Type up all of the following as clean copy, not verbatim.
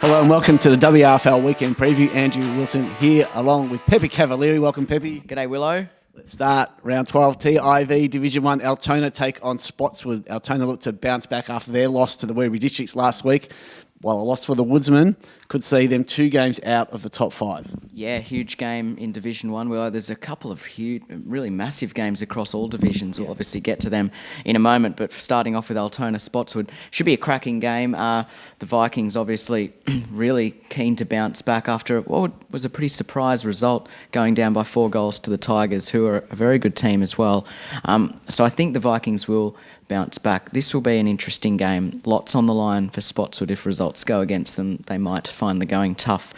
Hello and welcome to the WRFL Weekend Preview. Andrew Wilson here along with Peppe Cavalieri. Welcome, Peppe. G'day, Willow. Let's start round 12. TIV Division 1 Altona take on Spotswood. Altona look to bounce back after their loss to the Werribee Districts last week, while a loss for the Woodsmen could see them 2 games out of the top 5. Yeah, huge game in Division 1. Willow, there's a couple of huge, really massive games across all divisions. We'll obviously get to them in a moment, but starting off with Altona Spotswood, should be a cracking game. The Vikings obviously really keen to bounce back after what was a pretty surprise result, going down by 4 goals to the Tigers, who are a very good team as well. So I think the Vikings will bounce back. This will be an interesting game. Lots on the line for Spotswood. If results go against them, they might find the going tough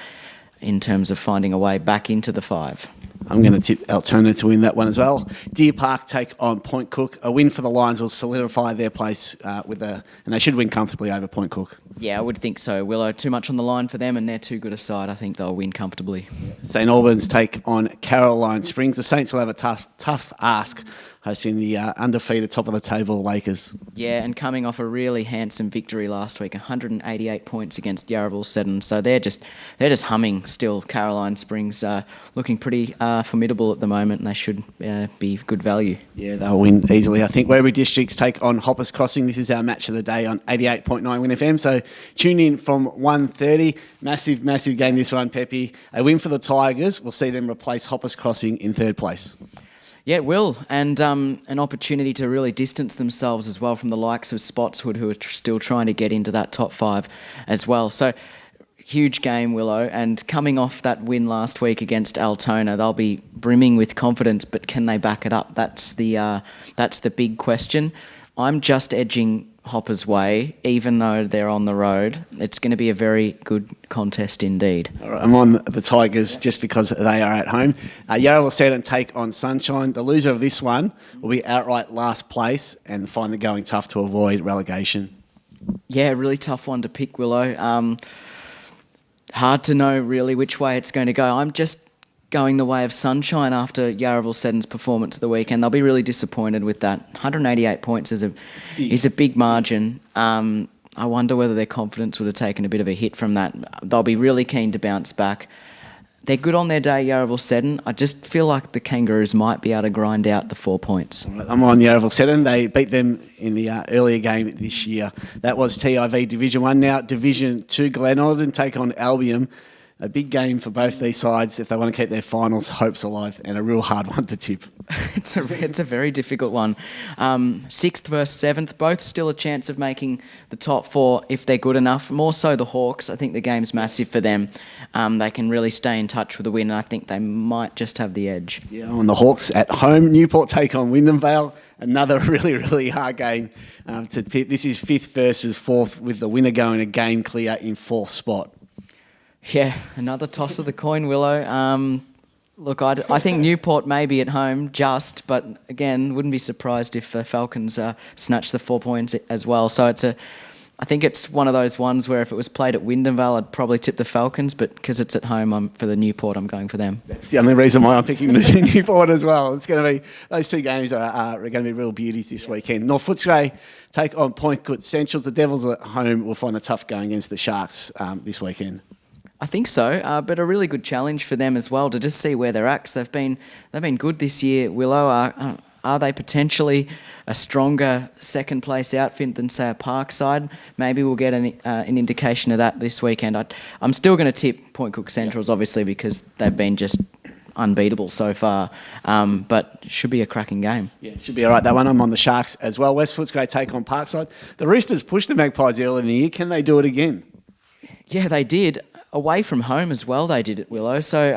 in terms of finding a way back into the 5. I'm going to tip Altona to win that one as well. Deer Park take on Point Cook. A win for the Lions will solidify their place and they should win comfortably over Point Cook. Yeah, I would think so, Willow. Too much on the line for them, and they're too good a side. I think they'll win comfortably. St Albans take on Caroline Springs. The Saints will have a tough ask hosting the undefeated top of the table Lakers. Yeah, and coming off a really handsome victory last week, 188 points against Werribee Districts. So they're just humming still. Caroline Springs looking pretty formidable at the moment, and they should be good value. Yeah, they'll win easily. I think Werribee Districts take on Hoppers Crossing. This is our match of the day on 88.9 WYN FM. So tune in from 1:30. Massive game this one, Peppe. A win for the Tigers will see them replace Hoppers Crossing in 3rd place. Yeah, it will, and an opportunity to really distance themselves as well from the likes of Spotswood, who are still trying to get into that top 5 as well. So, huge game, Willow, and coming off that win last week against Altona, they'll be brimming with confidence, but can they back it up? That's the big question. I'm just edging Hopper's way, even though they're on the road. It's going to be a very good contest indeed. All right, I'm on the Tigers just because they are at home. Werribee take on Sunshine. The loser of this one will be outright last place and find the going tough to avoid relegation. Yeah, really tough one to pick, Willow. Hard to know really which way it's going to go. I'm just going the way of Sunshine after Werribee Districts' performance of the weekend. They'll be really disappointed with that. 188 points is a big margin. I wonder whether their confidence would have taken a bit of a hit from that. They'll be really keen to bounce back. They're good on their day, Werribee Districts. I just feel like the Kangaroos might be able to grind out the 4 points. I'm on Werribee Districts. They beat them in the earlier game this year. That was TIV Division 1. Now Division 2, Glenolden take on Albion. A big game for both these sides if they want to keep their finals hopes alive, and a real hard one to tip. It's a very difficult one. 6th versus 7th, both still a chance of making the top 4 if they're good enough. More so the Hawks. I think the game's massive for them. They can really stay in touch with the win, and I think they might just have the edge. Yeah, on the Hawks at home. Newport take on Wyndham Vale. Another really hard game to tip. This is 5th versus 4th, with the winner going a game clear in 4th spot. Yeah, another toss of the coin, Willow. Look, I think Newport may be at home but again, wouldn't be surprised if the Falcons snatch the 4 points as well. So I think it's one of those ones where if it was played at Wyndham Vale, I'd probably tip the Falcons, but because it's at home, for the Newport, I'm going for them. That's the only reason why I'm picking the Newport as well. It's going to be, those 2 games are going to be real beauties this weekend. North Footscray take on Point Cook Centrals. The Devils at home will find a tough going against the Sharks this weekend. I think so, but a really good challenge for them as well to just see where they're at, because they've been good this year. Willow, are they potentially a stronger second place outfit than, say, a Parkside? Maybe we'll get an indication of that this weekend. I'm still going to tip Point Cook Centrals, obviously, because they've been just unbeatable so far, but should be a cracking game. Yeah, should be all right, that one. I'm on the Sharks as well. West Footscray take on Parkside. The Roosters pushed the Magpies early in the year. Can they do it again? Yeah, they did. Away from home as well, they did at Willow. So,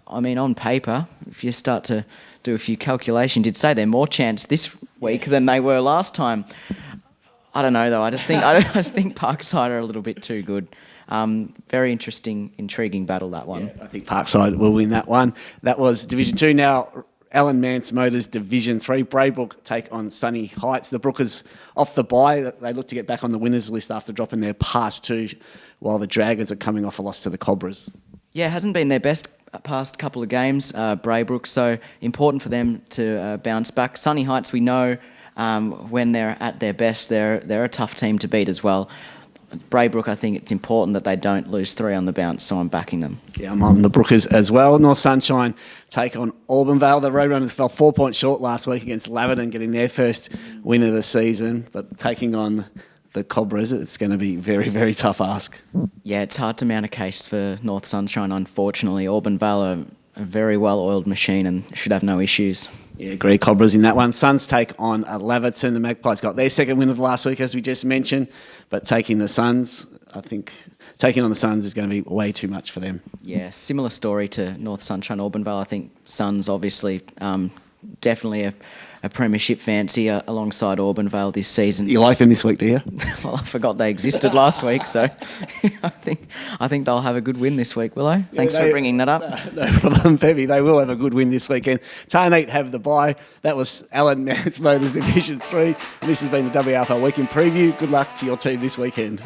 on paper, if you start to do a few calculations, you'd say they're more chance this week than they were last time. I don't know though. I just think Parkside are a little bit too good. Very interesting, intriguing battle, that one. Yeah, I think Parkside will win that one. That was Division 2. Now Alan Mance Motors Division 3. Braybrook take on Sunny Heights. The Brookers off the bye. They look to get back on the winners list after dropping their past 2, while the Dragons are coming off a loss to the Cobras. Yeah, it hasn't been their best past couple of games, Braybrook, so important for them to bounce back. Sunny Heights, we know when they're at their best, they're a tough team to beat as well. Braybrook, I think it's important that they don't lose 3 on the bounce, so I'm backing them. Yeah, I'm on the Brookers as well. North Sunshine take on Auburn-Vale. The Roadrunners fell 4 points short last week against Laverton, getting their first win of the season. But taking on the Cobras, it's going to be very, very tough ask. Yeah, it's hard to mount a case for North Sunshine, unfortunately. Auburn-Vale are a very well-oiled machine and should have no issues. Yeah, agree. Cobras in that one. Suns take on Laverton. The Magpies got their second win of last week, as we just mentioned. But taking the Suns, I think taking on the Suns is going to be way too much for them. Yeah, similar story to North Sunshine Auburn-Vale. I think Suns obviously definitely a premiership fancier alongside Auburn-Vale this season. You like them this week, do you? Well, I forgot they existed last week, so I think they'll have a good win this week, will they? Thanks for bringing that up. No problem, Peppe. They will have a good win this weekend. Tarnate have the bye. That was Alan Mance Motors Division 3. And this has been the WRFL Weekend Preview. Good luck to your team this weekend.